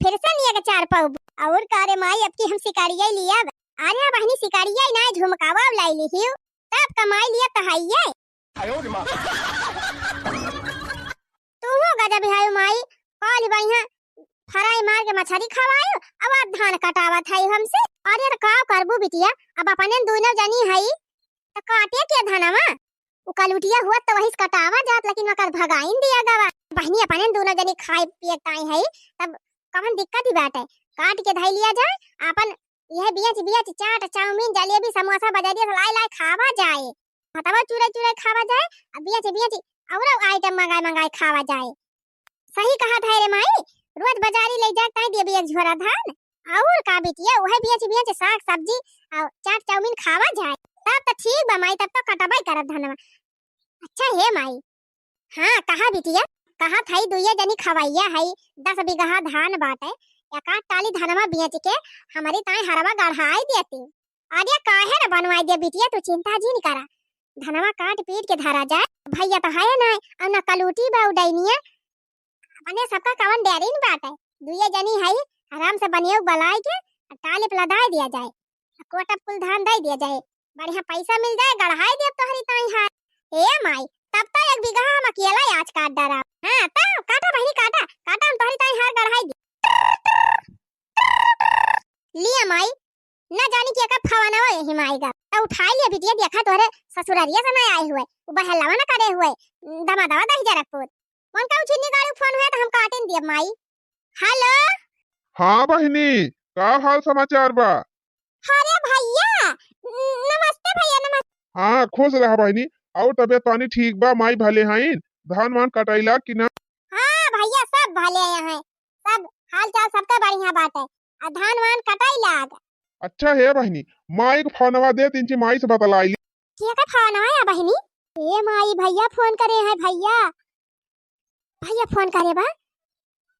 फिर से लिया के चार पाऊ और कारे माई अब की हम शिकारिया लिया। अरे बहनी शिकारिया ना झुमकावा लाई ली हियो तब कमाई लिया कहाइए। आयो रे मां तू हो गजब है माई काली बढ़िया फ्राई मार के मछली खवायो अब आप धान कटावा था हमसे। अरे का करबू बिटिया अब अपने दोनों जनी हई तो काटे के धनवा उ कलुटिया हुआ तो वही कटावा जात, लेकिन मकर भगाइन दिया गवा। बहनी अपने दोनों जनी खाए पिए ताई हई तब कौन दिक्कत ही बात है, काट के धई लिया जाए अपन यह बियाच चाट चाउमीन जलेबी समोसा बजारिया लाई खावा जाए, हतवा चूरा खावा जाए अब बियाच और आइटम मंगाए खावा जाए। सही कहा था रे माई, रोज बाजारी ले जा कह दिए एक झोरा धान और का बिटिया वह बियाच साग सब्जी और चाट चाउमीन खावा जाए तब तो ठीक बा माई, तब तो कटबाई करत धनवा। अच्छा है माई। हां कहा बिटिया कहा थाई दुइया जनी खवाइया है 10 बीघा धान बाटे एक आठ टाली धनवा बेच के हमारी ताई हरवा गढ़ाई देती। अरे काहे न बनवाई दे बिटिया तू चिंता जी नहीं करा, धनवा काट पीट के धरा जाए भैया तो है ना और ना कलूटी बा उडैनिया अपने सबका कवन डेरिन बाटे दुइया जनी है आराम से बनियो बलाई के टाले पे लदाई दिया जाए, कोटा कुल धान दे दिया जाए, बढ़िया पैसा मिल जाए, गढ़ाई देव तोहरी ताई है। ए माई तब तो 1 बीघा हम अकेला ही आज काट डरा। हां तो काटा बहनी काटा, काटा हम तोहरी ताई हार गढ़ाई दी। लिया माई न जानी कि का फवाना हो यही माई का तो उठा लिया बिटिया, देखा तोरे ससुरारिया से ना आए हुए बहलावा ना करे हुए दमादवा दही जरकपुर कौन का छिन्नी गाड़ी फोन हुआ तो हम काटेन दिया माई। हेलो हाँ बहिनी, का हाल समाचार बा? अरे भैया नमस्ते भैया नमस्ते। हाँ खुश रहा बहिनी। और तबियत पानी ठीक बा? माई भले हईन? धान वान कटाइला कि ना? हाँ भैया सब भले हैं, सब हाल चाल सबका बढ़िया बात है। धान वान कटाई लाग। अच्छा है बहिनी, माई को फोनवा दे तीन माई से बतलाई। क्या का फोन आया बहिनी? ए माई भैया फोन करे हैं भैया, भैया फोन करे बा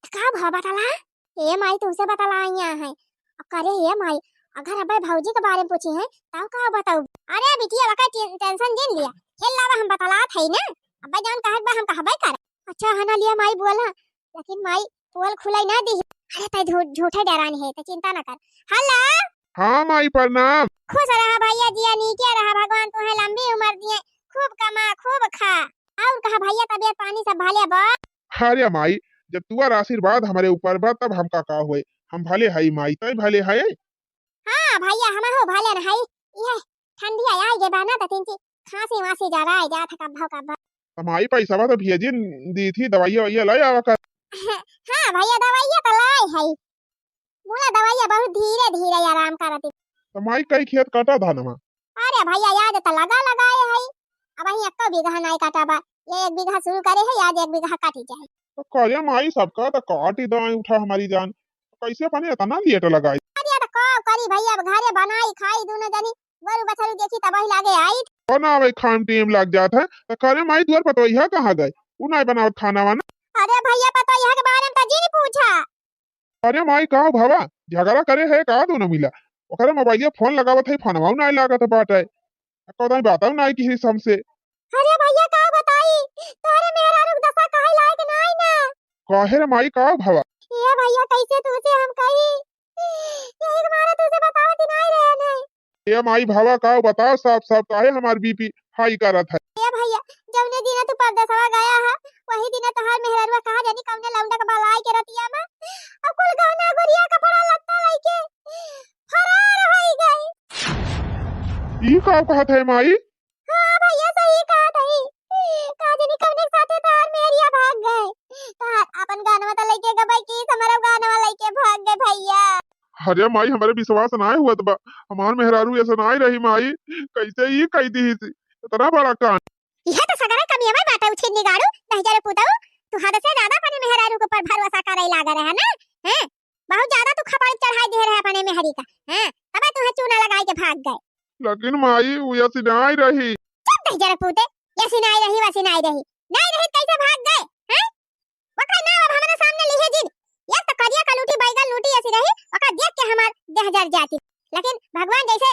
का भाव बतला। ए माई तुमसे बतला आया है करे ए माई अगर अबे भौजी के बारे में पूछे हैं तब का बताऊ। अरे बिटिया वका टेंशन जिन लिया खेल लावा हम बतला थे ना अबे जान कहत बा हम कहबे कर। अच्छा हना लिया माई बोला, लेकिन माई पोल खुलाई ना दी। अरे तै झूठे डरानी है तो चिंता ना कर। हेलो हाँ माई प्रणाम। खुश रहा भैया जिया नीके रहा, भगवान तुम्हें लंबी उम्र दिए, खूब कमा खूब खा। और कहा भैया तबियत पानी सब भले बा? अरे माई जब तुअर आशीर्वाद हमारे ऊपर बा तब हम का हुए, हम भले हई माई, तय भले है। हाँ भैया हम हो भले रही, ये ठंडी आई जे बाना त तिनकी खांसी वासी जा रहा है जा था कब माई पैसा तो भेजिन दी थी, दवाइया वैया लाई आवा कर। हाँ भैया दवाइया तो लाई है, बोला दवाइया बहुत धीरे धीरे आराम करती। तो माई कई खेत काटा धानमा? अरे भैया याद तो लगाए है, अब वही 1 बीघा नहीं काटा बा, ये 1 बीघा शुरू करे है, आज 1 बीघा काटी जाए। तो करे माई सबका तो काट ही दाएं उठा हमारी जान, तो कैसे अपने इतना लेट लगाई? अरे तो कब करी भैया, अब घरे बनाई खाई दोनों जनी, गोरु बछरू देखी तब ही लागे आई। बनावे खान टाइम लग जाता है तो करे माई द्वार पतोहिया कहाँ गए? उ नहीं बनावत खाना वाना? अरे भैया पता यहाँ के बारे में तो जी नहीं पूछा। अरे माई कहा भावा झगड़ा करे है का दोनों मिला? ओकरे मोबाइलिया फोन लगावत है, फोनवा नहीं लागत बाटे, कोदाई बातौ नहीं की हमसे। अरे भैया का बताई तोरे मेरा रुक दशा काहे लायक नहीं ना। काहे रे माई का भावा? ये भैया कैसे तुझे हम कही, यही तुम्हारा तुझे बतावत ही नहीं रहे नहीं। ये माई भावा का बताओ साफ साफ, काहे हमार बीपी हाई करत है? ये भैया जौने दिन तू परदेसवा गया है वही दिन तोहार मेहरवा कहा जानी कौने लौंडा के बलाई के रतिया में अब कुल गहना गुड़िया कपड़ा लत्ता लेके फरार होई गई। ई का कहत है माई? हाँ भैया सही कहा थई, कहा जानी कौने साथे तोहार मेहरिया भाग गए, तोहार अपन गानवा तो लेके गबई की हमारा गानवा लेके भाग गए भैया। अरे माई हमारे विश्वास ना हुआ बा, हमार मेहरारू ऐसा ना रही माई, कैसे ही कह दी इतना बड़ा कान। यह तो सगरा कमिया में बाटा उछिन निगाड़ू नहीं जरे पुताऊ, तू हद से ज्यादा अपने मेहरारू के ऊपर भरोसा करे लागा रहा ना। हैं बहुत ज्यादा तू खपड़ चढ़ाई दे रहा अपने मेहरी का, हैं तबे तू चूना लगाई के भाग गए। लेकिन माई वो ऐसी नहीं रही। चुप नहीं जरे पुते, ऐसी नहीं रही वैसी नहीं रही, नहीं रही कैसे भाग गए? हैं वका ना अब हमारे सामने लिहे जिन ये तो करिया का लूटी बैगन लूटी ऐसी रही वका देख के हमार देह जर जाती, लेकिन भगवान जैसे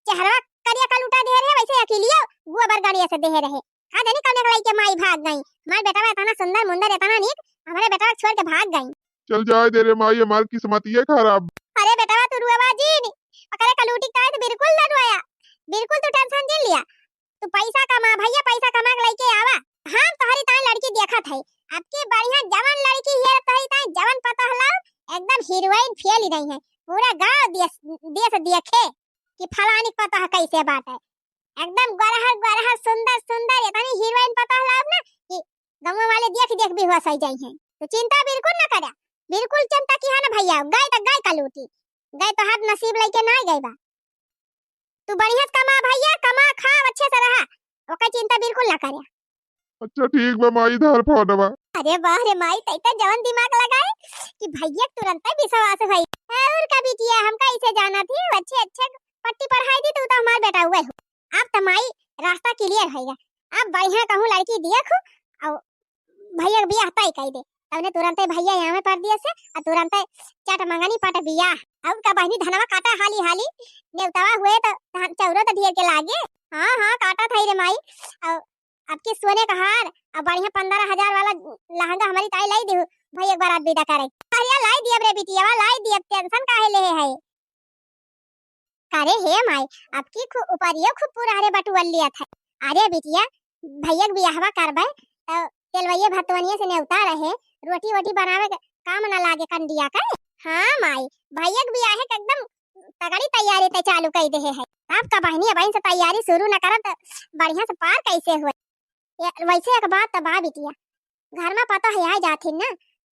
चेहरा करिया का लूटा दे रहे वैसे अकेलिया गोबर गाड़ी से दे रहे। का जानी कौन लड़ाई के माई भाग गई, हमारे बेटा इतना सुंदर मुंदर इतना नीक हमारे बेटा छोड़ के भाग गई। चल जाए दे रे माई, हमारी किस्मत ये खराब। अरे बेटा तू रुआ जी नहीं अकरे का लूटी का तो बिल्कुल ना रोया, बिल्कुल तू टेंशन नहीं लिया, तू पैसा कमा भैया पैसा कमा के लेके आवा। हम तोहरी ताई लड़की देखा थे, आपकी बढ़िया जवान लड़की है, तोहरी ताई जवान पता हला एकदम हीरोइन फेल ही नहीं है, पूरा गांव देश देखे कि फलानी पता है कैसे बात है, एकदम गरहर सुंदर सुंदर इतनी हीरोइन पता है ना कि गांव वाले देख देख भी होश जाई हैं। तो चिंता बिल्कुल ना करा, बिल्कुल चिंता की है ना भैया, गाय तक गाय का लूटी गए तो हाथ नसीब लेके ना गई बा। तू बढ़िया कमा भैया कमा खा अच्छे से रहा, ओका चिंता बिल्कुल ना करे। अच्छा ठीक बा माई, धर फोनवा। अरे वाह रे माई तैता जवन दिमाग लगाए कि भैया तुरंत ही विश्वास भई। और का बिटिया हमका इसे जाना थी, अच्छे अच्छे पट्टी पढ़ाई दी तू तो हमार बेटा हुए हो। अब तो माई रास्ता क्लियर होगा, अब बढ़िया कहूं लड़की देखो और भैया बियाह तय कर दे, तबने तुरंत भैया यहाँ में पढ़ दिए से और तुरंत चाट मंगनी पाट बियाह। अब का बहनी धनवा काटा हाली हाली नेवतावा हुए तो चौरो तो ढेर के लागे। हाँ हाँ काटा था रे माई, और आपके सोने का हार और बढ़िया 15,000 वाला लहंगा हमारी ताई लाई दी भाई, एक बार विदा करे। अरे लाई दिया रे बिटिया लाई दिया, टेंशन काहे ले है। करे हे माई अब की ऊपरियो खूब पुरारे बटुअल लिया था। अरे बिटिया भैया के बियाहवा करबे तो तेलवैये भतवनिया से नेवता रहे रोटी वोटी बनावे के काम ना लागे कंडिया का। हां माई भैया के बियाह के एकदम तगड़ी तैयारी ते चालू कर दे है। अब का बहनी अब से तैयारी शुरू न करत बढ़िया से पार कैसे हुए। वैसे एक बात तो बा बिटिया घर में पता है आ जाथिन ना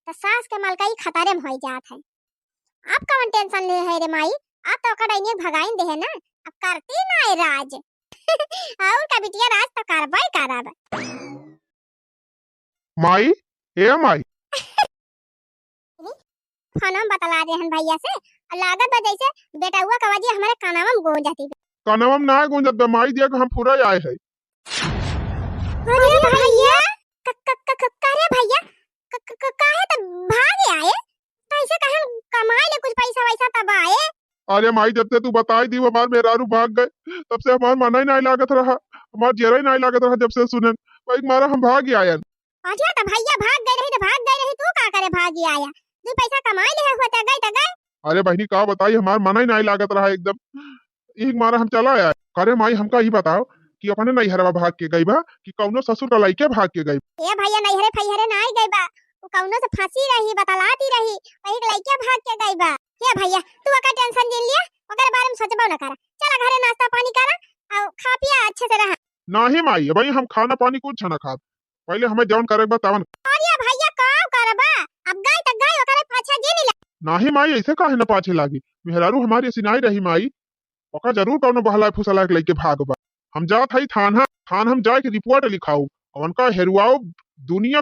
तो सास के मलकाई खतरे में हो जात है। आप कौन टेंशन ले है रे माई आप तो कड़ाइए भगाइन दे है ना अब करती ना है राज और का बिटिया राज तो करबे करब। माई ए माई फोनम बतला दे हन भैया से लागत है जैसे बेटा हुआ कवाजी हमारे कानावा में गूंज जाती। कनवम ना गूंजत बे माई देख हम पूरा आए है। अरे भैया करे भैया काहे त भागे आए कैसे कहे कमाए ले कुछ पैसा वैसा तब आए। अरे माई जब से तू बताई दी हमार मेहरारू भाग गए तब से हमार मना ही नहीं लागत रहा हमार जेरा ही नहीं लागत रहा जब से सुनन भाई मारा हम भाग ही आयन। अच्छा तो भैया भाग गए रही तो भाग गए रही तू का करे भाग ही आया तू पैसा कमाए ले होता गए त गए। अरे बहनी का बताई हमार मना ही नहीं लागत रहा एकदम एक मारा हम चला आया। अरे माई हमका ही बताओ कि अपने नैहरवा भाग के गई बा कि कौनो ससुर का लइके भाग के गई। ए भैया नैहरे फैहरे ना गई बा वो कौनो से फंसी रही बतलाती रही वही लइके भाग के गई बा। हे भैया तू का टेंशन ले लिया ओकर बारे में सोचबो ना करा चला घरे नाश्ता पानी करा और खा पिया अच्छे से रहा। नहीं माई भाई हम खाना पानी कुछ ना खा पहले हमें जौन करे बा तवन। अरे भैया काम करबा अब गई त गई ओकरे पाछा जे नहीं। नहीं माई ऐसे काहे न पाछे लागी मेहरारू हमारी सिनाई रही माई ओका जरूर कौनो बहला फुसला के लेके भागबा। हम जात हई थाना हम जाके रिपोर्ट लिखाऊ उनका हेरुआओ दुनिया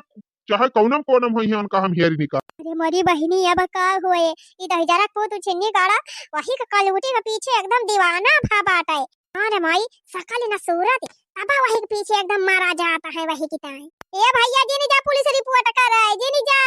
चाहे कौनम कोनम होई है उनका हम हेरी निकाल। अरे मरी बहिनी अब का हुए ई दहजरा को तू छिन्नी गाड़ा वही का कलूटी के पीछे एकदम दीवाना भा बाटे। अरे माई सकल न सूरत तब वही के पीछे एकदम मारा जाता है वही की ताई। ए भैया जी नहीं जा पुलिस रिपोर्ट कर रहा है जी नहीं जा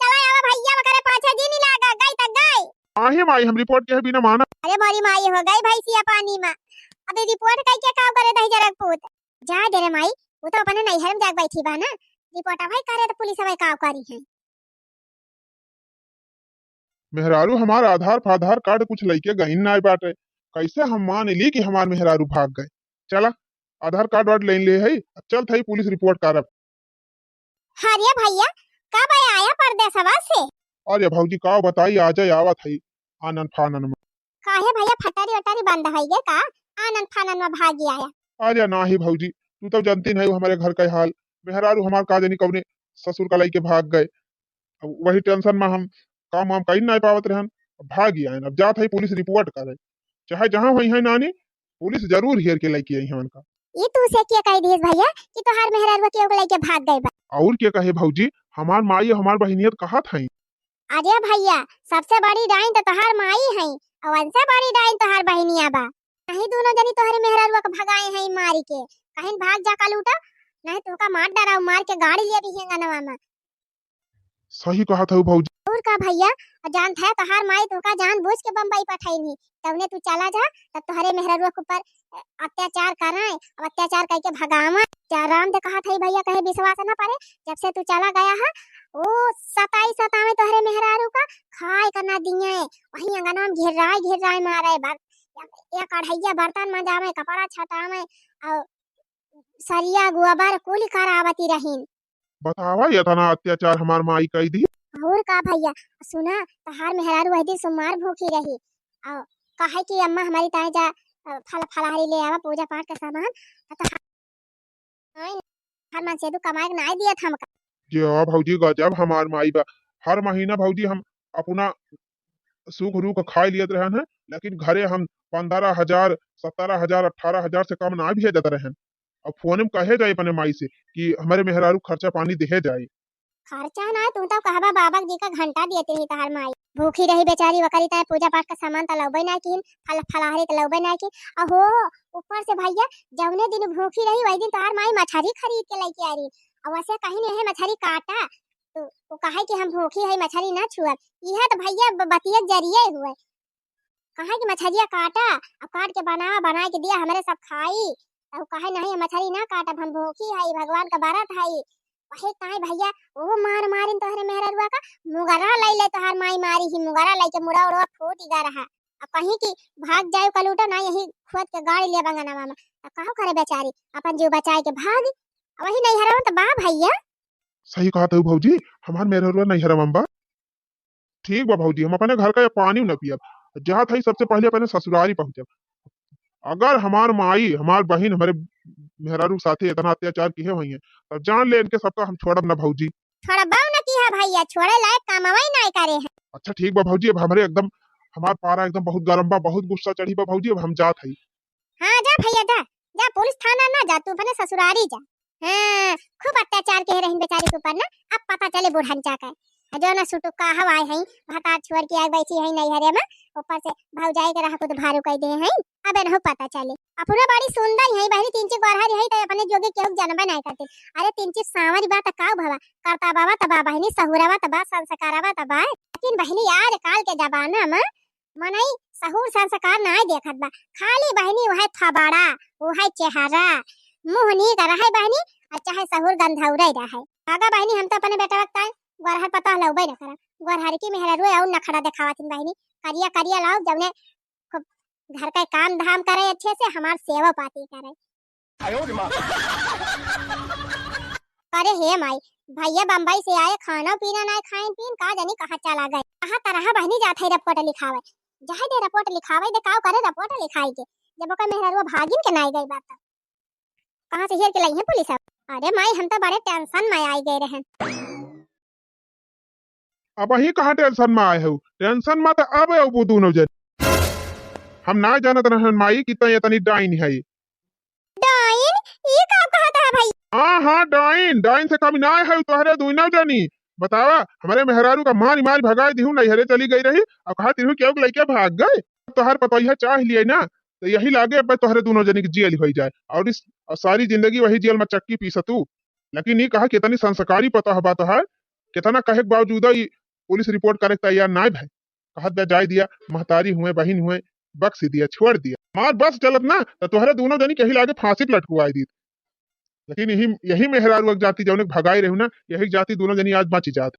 चला आवा भैया वकरे पाछा जी नहीं लागा गई त गई। आहे माई हम रिपोर्ट के बिना माना। अरे मरी माई हो गई भैंसिया पानी में अब रिपोर्ट कई के काम करे दहजरा पूत जा दे रे माई वो तो अपने नैहर में जाग बैठी बा ना रिपोर्ट भाई करे तो पुलिस भाई का करी है। मेहरारू हमारा आधार कार्ड कुछ लेके गई ना बाटे कैसे हम मान ली कि हमार मेहरारू भाग गए। चला आधार कार्ड वार्ड ले है चल थई पुलिस रिपोर्ट करब। अरे भैया कब आया परदेसवा से। अरे भौजी का बताई आजे आवत हई आनन फानन में। काहे भैया फटारी वटारी बंद है गे का आनंद फानन में भागी आया। अरे ना ही भौजी तू तो जानती नहीं हमारे घर का हाल मेहरारू हमार का जानी कौने ससुर का लेके भाग गए अब वही टेंशन में हम काम वाम कहीं नहीं पावत रहन भाग ही आए अब जात है पुलिस रिपोर्ट करे चाहे जहाँ हुई है नानी पुलिस जरूर हेर के लेके आई है उनका। ये तू से क्या कह दिस भैया कि तोहार मेहरारू के लेके भाग गए बा। और क्या कहे भौजी हमार माई हमार बहनियत कहा था। अरे भैया सबसे बड़ी डाइन तो तोहार माई है और उनसे बड़ी डाइन तोहार बहनिया बा नहीं दोनों जनी तोहरे मेहरारू के भगाए हैं मारी के कहीं भाग जा का लूटा नहीं तो का मार डराओ मार के गाड़ी ले भी है गनवा में। सही कहा था भौजी। और का भैया जान था तोहार माई तो का जान बुझ के बम्बई पठाई तवने तू चला जा तब तोहरे मेहरारू के ऊपर अत्याचार कराए और अत्याचार करके भगावा राम दे कहा था भैया कहे विश्वास न पड़े जब से तू चला गया है ओ सताई सतावे तोहरे मेहरारू का खाए करना दिए वही अंगना में घेर राय मारे या कढ़ैया बर्तन में जावे कपड़ा छटावे और सरिया गुआबर कुल करावती रहीन। बतावा ये तना अत्याचार हमार माई कही दी। और का भैया सुना तहार मेहरारू वही दिन सोमवार भूखी रही और कहे कि अम्मा हमारी ताई जा फल फलहारी ले आवा पूजा पाठ का सामान तो हर मन से तू कमाए नहीं दिया था हमका। जो भौजी गजब हमार माई बा हर महीना भौजी हम अपना सुख रूख खाई लियत रहन है लेकिन घरे हम 15,000 17,000 18,000 से कम ना भेजत रहन। अब फोन में कहे जाए अपने माई से कि हमारे मेहरारू खर्चा पानी दे जाए। खर्चा ना तू तो कहबा बाबा जी का घंटा देते ही तहार माई भूखी रही बेचारी वकरी ताए पूजा पाठ का सामान त लौबे ना किन फल फलहारी त लौबे ना की अहो ऊपर से भैया जवने दिन भूखी रही वही दिन तहार माई मछली खरीद के लेके आ रही और वैसे कहीं नहीं है मछली काटा तो वो कहे कि हम भूखी है मछली ना छुआ यह तो भैया बतिया जरिए हुए कहे कि मछलिया काटा अब काट के बना के दिया हमारे सब खाई और कहे नहीं मछली ना काटा हम भूखी है भगवान का बारात है वही कहे भैया वो मारिन तोहरे मेहररुआ का मुगरा ले तोहार माई मारी ही मुगरा ले के मुड़ा उड़ा फूट गा रहा अब कहीं की भाग जाए कलूटा ना यही खुद के गाड़ी ले बंगना मामा अब कहो करे बेचारी अपन जीव बचाए के भाग वही नहीं हरा तो बा भैया। सही कहा था भौजी, हमार मेहरवा नहीं हरम अम्बा। ठीक बा भौजी, हम अपने घर का ये पानी न पियब, जहाँ था सबसे पहले अपने ससुरारी पहुंचब। अगर हमार माई हमार बहन हमारे मेहरारू साथे इतना अत्याचार किए हुई है तब जान ले इनके सबका हम छोड़ब ना भौजी। थोड़ा बाव न की है भैया छोड़े लायक कामवाई नहीं करे है। अच्छा ठीक बा भौजी, अब हमारे एकदम हमार पारा एकदम बहुत गरम बा, बहुत गुस्सा चढ़ी बा भौजी, अब हम जात हई। हाँ जा भैया जा जा पुलिस थाना ना जा तू अपने ससुरारी जा। हाँ खूब अत्याचार के रही बेचारी के ऊपर ना अब पता चले बुढ़न जाकर जो ना सुटु कहा आए हैं भतार छोड़ के आए बैठी है नहीं हरे में ऊपर से भौजाई के रहा खुद भारू कह दे हैं अबे न पता चले अपना बड़ी सुंदर है बहनी तीन ची गरहरी है तो अपने जोगे केहू जनबे नहीं करते। अरे तीन ची सावरी बात का भवा करता बाबा तबा बहनी सहुरावा तबा संस्कारावा तबा लेकिन बहनी आज काल के जमाना में मनई सहूर संस्कार ना देखत बा खाली बहनी वह थबाड़ा वह चेहरा मुंह नी कर है बहनी और चाहे सहूर गंधौरे रहे आगा बहनी हम तो अपने बेटा वक्त गरहर पता लौबे न करा गरहर की मेहरा और नखड़ा दिखावत बहनी करिया करिया लाओ जबने घर का काम धाम करे अच्छे से हमार सेवा पाती करे। अरे हे माई भैया बम्बई से आए खाना पीना नहीं खाए पीन का जानी कहाँ चला गए कहाँ तरह बहनी जाते है रिपोर्ट लिखावे जहाँ दे रिपोर्ट लिखावे दे काव करे रिपोर्ट लिखाई के जब ओकर मेहरा भागिन के नहीं गई बात कहाँ से हेर के लाई है पुलिस। अरे माई हम तो बड़े टेंशन में आई गए रहे। अब ही कहाँ टेंशन में आए हो, टेंशन में तो अब वो दोनों जन हम ना जानत रहन माई कितना ये तनी डाइन है। डाइन ये का कहता है भाई। हाँ हाँ डाइन डाइन से कम ना है तोहरे दोनों जनी बतावा हमारे मेहरारू का मारी मारी भगाई दिहू नहीं हरे चली गई रही अब कहा तिरहू क्यों लड़के भाग गए तोहर पतोहिया चाह लिए ना तो यही लागे अब तोहरे दोनों जनी की जेल हो जाए और इस सारी जिंदगी वही जेल में चक्की पीसतू। लेकिन ये कहा कितनी संस्कारी पता हवा तोहर कितना कहे के बावजूद पुलिस रिपोर्ट करे तैयार ना भाई कहत बे जाय दिया महतारी हुए बहन हुए बख्श दिया छोड़ दिया मार बस चलत ना तो तोहरे दोनों जनी कहीं लागे फांसी लटकुआई दी। लेकिन यही यही मेहरारू जाति जौन भगाई रहू ना यही जाति दोनों जनी आज बची जात।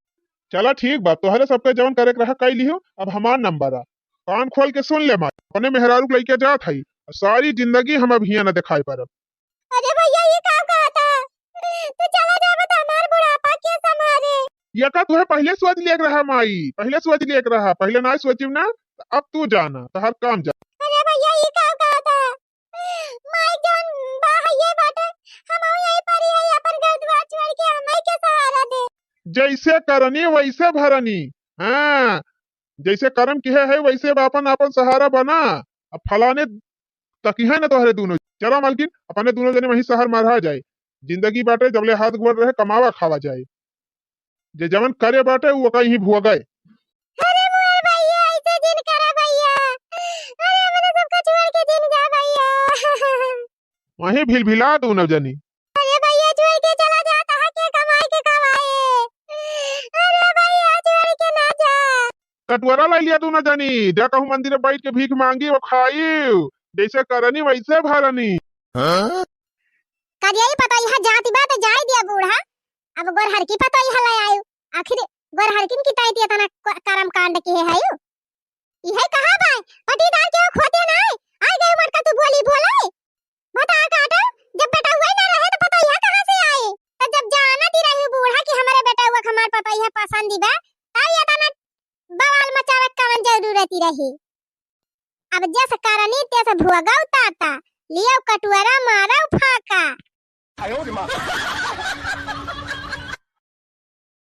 चला ठीक बा तोहरे सबके जौन करे के रहा कई लिहो अब हमार नंबर आ कान खोल के सुन ले मार अपने मेहरारू को लेके जात हई सारी जिंदगी हम अब हिया न दिखाई परब। अरे भैया ये काम कहता तू चला जा बता हमार बुढ़ापा के संभाले ये का तुहे पहले सोच लिया रहा माई पहले सोच लिया रहा पहले ना सोचिम ना अब तू जाना तो हर काम जा। अरे भैया ये काम कहता माई जान बा ये बाटे हम यही पर ही है अपन घर द्वार छोड़ के हमें के सहारा दे जैसे करनी वैसे भरनी। हाँ जैसे कर्म किए है वैसे अपन अपन सहारा बना अब फलाने तकी है ना तोहरे दोनों चला मालकिन अपने दोनों जने वही शहर मारा जाए जिंदगी बाटे जबले हाथ गोड़ रहे कमावा खावा जाए जे जवन करे बाटे वो कहीं भुआ गए। अरे मोर भैया ऐसे दिन करे भैया अरे मैंने सबको छोड़ के दिन जा भैया वहीं भिलभिला दोनों जनी। अरे भैया छोड़ के चला जा कहां के कमाए के कमाए अरे भैया छोड़ के ना जा कटवरा ला लिया दोनों जनी जा कहूं मंदिर में बैठ के भीख मांगी वो खाई जैसे करनी वैसे भरनी। हाँ? करिया पता यहां जाति बात जाय दिया बूढ़ा अब गोरहर की पता यहां ले आयो आखिर गोरहर किन की ताई दिया तना कर्म कांड के है आयो यह कहां भाई पटीदार के खोते ना आ गए उमर का तू बोली बोले बता काटा जब बेटा हुआ ना रहे तो पता यहां कहां से आए तो जब जाना ती रही बूढ़ा कि हमारे बेटा हुआ हमार पता यह पसंद बा तब ये तना बवाल मचावे कवन जरूरत रही अब जैसे करनी तैसे भुआ उतारता लिया कटुआरा मारा फाका।